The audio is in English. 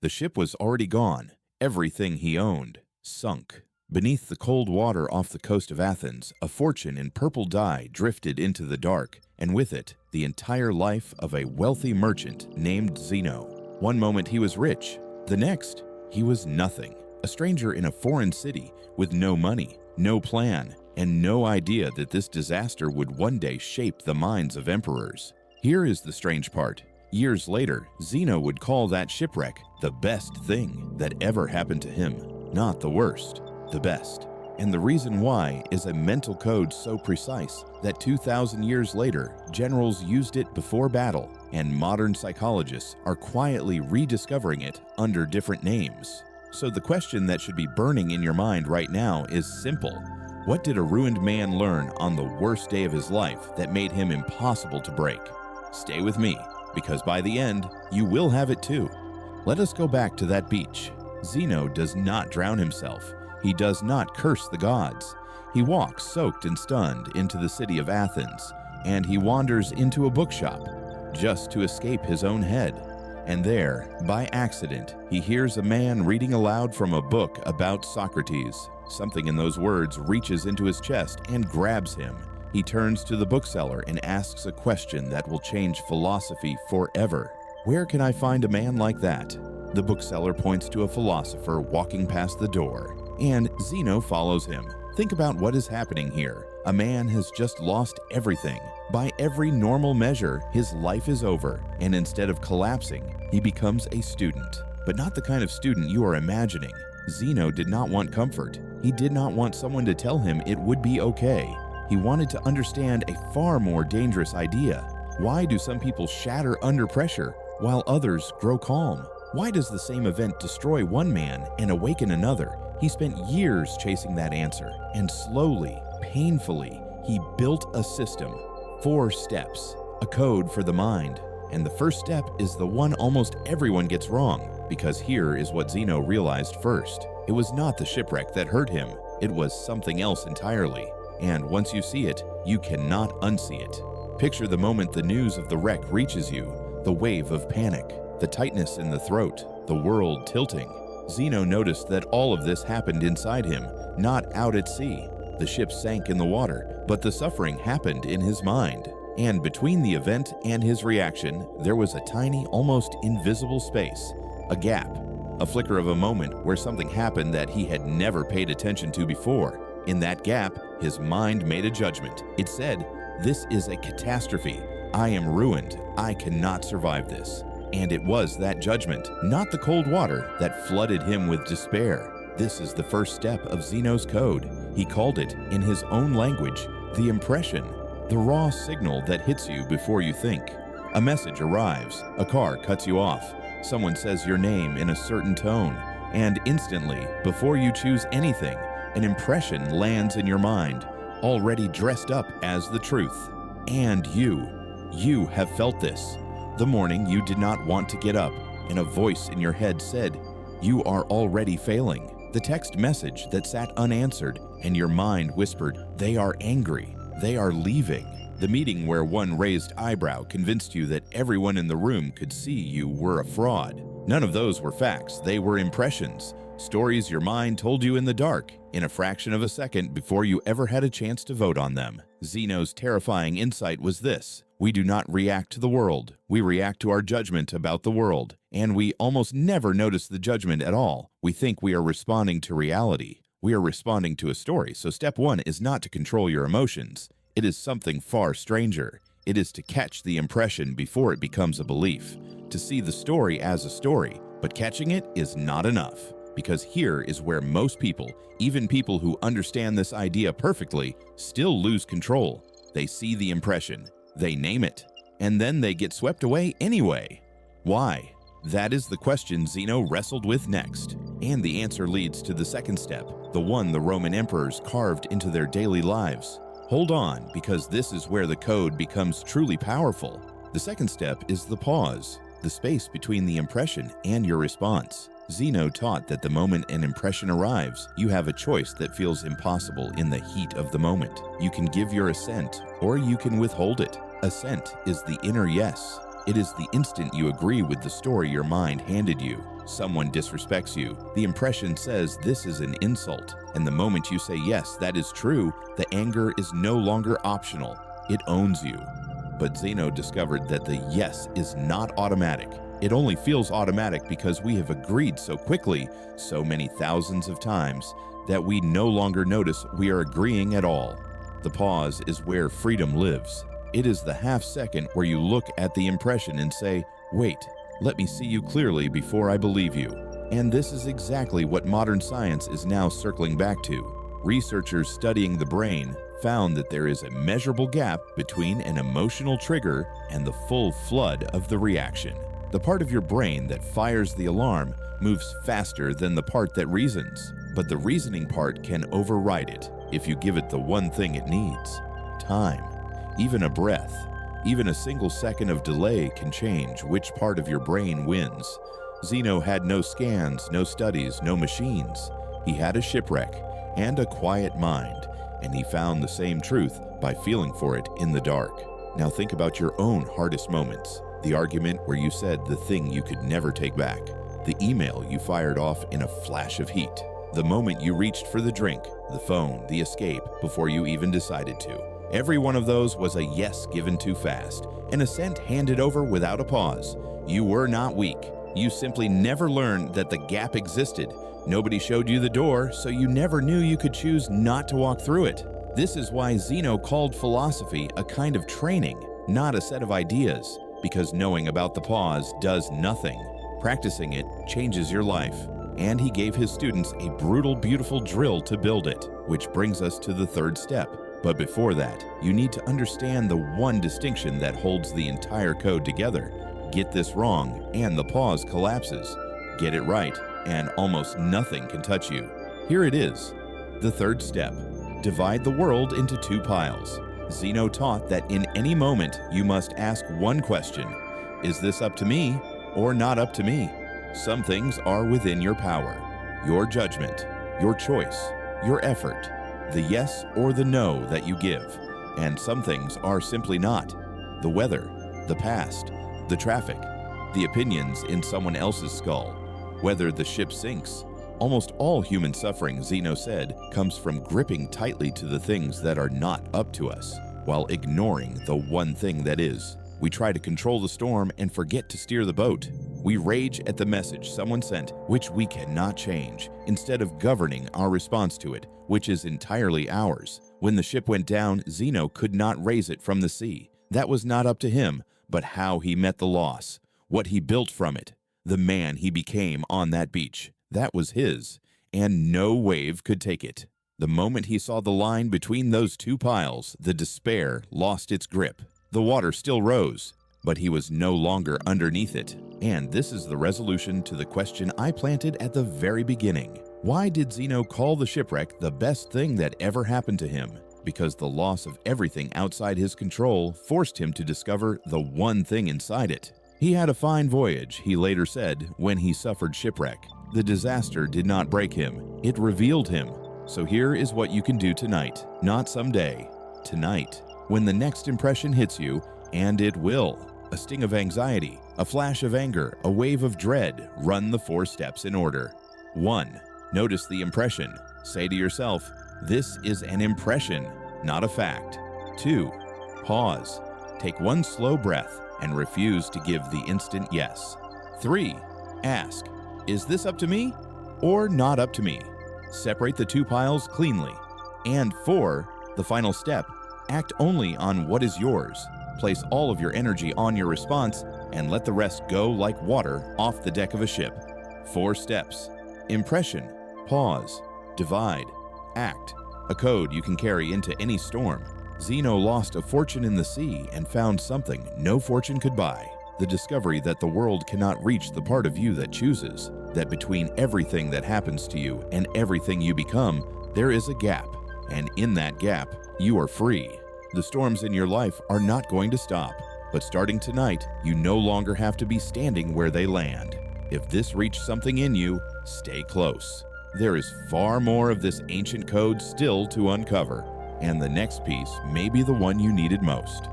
The ship was already gone, everything he owned, sunk. Beneath the cold water off the coast of Athens, a fortune in purple dye drifted into the dark, and with it, the entire life of a wealthy merchant named Zeno. One moment he was rich, the next, he was nothing. A stranger in a foreign city with no money, no plan, and no idea that this disaster would one day shape the minds of emperors. Here is the strange part. Years later, Zeno would call that shipwreck the best thing that ever happened to him. Not the worst, the best. And the reason why is a mental code so precise that 2,000 years later, generals used it before battle, and modern psychologists are quietly rediscovering it under different names. So the question that should be burning in your mind right now is simple. What did a ruined man learn on the worst day of his life that made him impossible to break? Stay with me, because by the end, you will have it too. Let us go back to that beach. Zeno does not drown himself. He does not curse the gods. He walks soaked and stunned into the city of Athens, and he wanders into a bookshop just to escape his own head. And there, by accident, he hears a man reading aloud from a book about Socrates. Something in those words reaches into his chest and grabs him. He turns to the bookseller and asks a question that will change philosophy forever. Where can I find a man like that? The bookseller points to a philosopher walking past the door, and Zeno follows him. Think about what is happening here. A man has just lost everything. By every normal measure, his life is over, and instead of collapsing, he becomes a student. But not the kind of student you are imagining. Zeno did not want comfort. He did not want someone to tell him it would be okay. He wanted to understand a far more dangerous idea. Why do some people shatter under pressure while others grow calm? Why does the same event destroy one man and awaken another? He spent years chasing that answer, and slowly, painfully, he built a system. 4 steps, a code for the mind. And the first step is the one almost everyone gets wrong, because here is what Zeno realized first. It was not the shipwreck that hurt him. It was something else entirely. And once you see it, you cannot unsee it. Picture the moment the news of the wreck reaches you, the wave of panic, the tightness in the throat, the world tilting. Zeno noticed that all of this happened inside him, not out at sea. The ship sank in the water, but the suffering happened in his mind. And between the event and his reaction, there was a tiny, almost invisible space, a gap, a flicker of a moment where something happened that he had never paid attention to before. In that gap, his mind made a judgment. It said, "This is a catastrophe. I am ruined. I cannot survive this." And it was that judgment, not the cold water, that flooded him with despair. This is the first step of Zeno's code. He called it, in his own language, the impression, the raw signal that hits you before you think. A message arrives, a car cuts you off, someone says your name in a certain tone, and instantly, before you choose anything, an impression lands in your mind, already dressed up as the truth. And you have felt this. The morning you did not want to get up, and a voice in your head said, "You are already failing." The text message that sat unanswered, and your mind whispered, "They are angry. They are leaving." The meeting where one raised eyebrow convinced you that everyone in the room could see you were a fraud. None of those were facts. They were impressions. Stories your mind told you in the dark, in a fraction of a second before you ever had a chance to vote on them. Zeno's terrifying insight was this: we do not react to the world, we react to our judgment about the world. And we almost never notice the judgment at all. We think we are responding to reality. We are responding to a story. So step 1 is not to control your emotions. It is something far stranger. It is to catch the impression before it becomes a belief. To see the story as a story, but catching it is not enough. Because here is where most people, even people who understand this idea perfectly, still lose control. They see the impression, they name it, and then they get swept away anyway. Why? That is the question Zeno wrestled with next. And the answer leads to the second step, the one the Roman emperors carved into their daily lives. Hold on, because this is where the code becomes truly powerful. The second step is the pause, the space between the impression and your response. Zeno taught that the moment an impression arrives, you have a choice that feels impossible in the heat of the moment. You can give your assent, or you can withhold it. Assent is the inner yes. It is the instant you agree with the story your mind handed you. Someone disrespects you. The impression says this is an insult. And the moment you say yes, that is true, the anger is no longer optional. It owns you. But Zeno discovered that the yes is not automatic. It only feels automatic because we have agreed so quickly, so many thousands of times, that we no longer notice we are agreeing at all. The pause is where freedom lives. It is the half second where you look at the impression and say, wait, let me see you clearly before I believe you. And this is exactly what modern science is now circling back to. Researchers studying the brain found that there is a measurable gap between an emotional trigger and the full flood of the reaction. The part of your brain that fires the alarm moves faster than the part that reasons, but the reasoning part can override it if you give it the one thing it needs: time. Even a breath, even a single second of delay can change which part of your brain wins. Zeno had no scans, no studies, no machines. He had a shipwreck and a quiet mind, and he found the same truth by feeling for it in the dark. Now think about your own hardest moments. The argument where you said the thing you could never take back. The email you fired off in a flash of heat. The moment you reached for the drink, the phone, the escape before you even decided to. Every one of those was a yes given too fast, an assent handed over without a pause. You were not weak. You simply never learned that the gap existed. Nobody showed you the door, so you never knew you could choose not to walk through it. This is why Zeno called philosophy a kind of training, not a set of ideas, because knowing about the pause does nothing. Practicing it changes your life. And he gave his students a brutal, beautiful drill to build it, which brings us to the third step. But before that, you need to understand the one distinction that holds the entire code together. Get this wrong, and the pause collapses. Get it right, and almost nothing can touch you. Here it is. The third step. Divide the world into two piles. Zeno taught that in any moment you must ask one question: is this up to me or not up to me? Some things are within your power, your judgment, your choice, your effort, the yes or the no that you give. And some things are simply not. The weather, the past, the traffic, the opinions in someone else's skull, whether the ship sinks. Almost all human suffering, Zeno said, comes from gripping tightly to the things that are not up to us, while ignoring the one thing that is. We try to control the storm and forget to steer the boat. We rage at the message someone sent, which we cannot change, instead of governing our response to it, which is entirely ours. When the ship went down, Zeno could not raise it from the sea. That was not up to him, but how he met the loss, what he built from it, the man he became on that beach. That was his, and no wave could take it. The moment he saw the line between those two piles, the despair lost its grip. The water still rose, but he was no longer underneath it. And this is the resolution to the question I planted at the very beginning. Why did Zeno call the shipwreck the best thing that ever happened to him? Because the loss of everything outside his control forced him to discover the one thing inside it. He had a fine voyage, he later said, when he suffered shipwreck. The disaster did not break him, it revealed him. So here is what you can do tonight, not someday, tonight. When the next impression hits you, and it will, a sting of anxiety, a flash of anger, a wave of dread, run the 4 steps in order. 1. Notice the impression. Say to yourself, this is an impression, not a fact. 2. Pause. Take one slow breath and refuse to give the instant yes. 3. Ask, is this up to me or not up to me? Separate the two piles cleanly. And 4, the final step, act only on what is yours. Place all of your energy on your response and let the rest go like water off the deck of a ship. 4 steps. Impression, pause, divide, act. A code you can carry into any storm. Zeno lost a fortune in the sea and found something no fortune could buy. The discovery that the world cannot reach the part of you that chooses, that between everything that happens to you and everything you become, there is a gap, and in that gap, you are free. The storms in your life are not going to stop, but starting tonight, you no longer have to be standing where they land. If this reached something in you, stay close. There is far more of this ancient code still to uncover, and the next piece may be the one you needed most.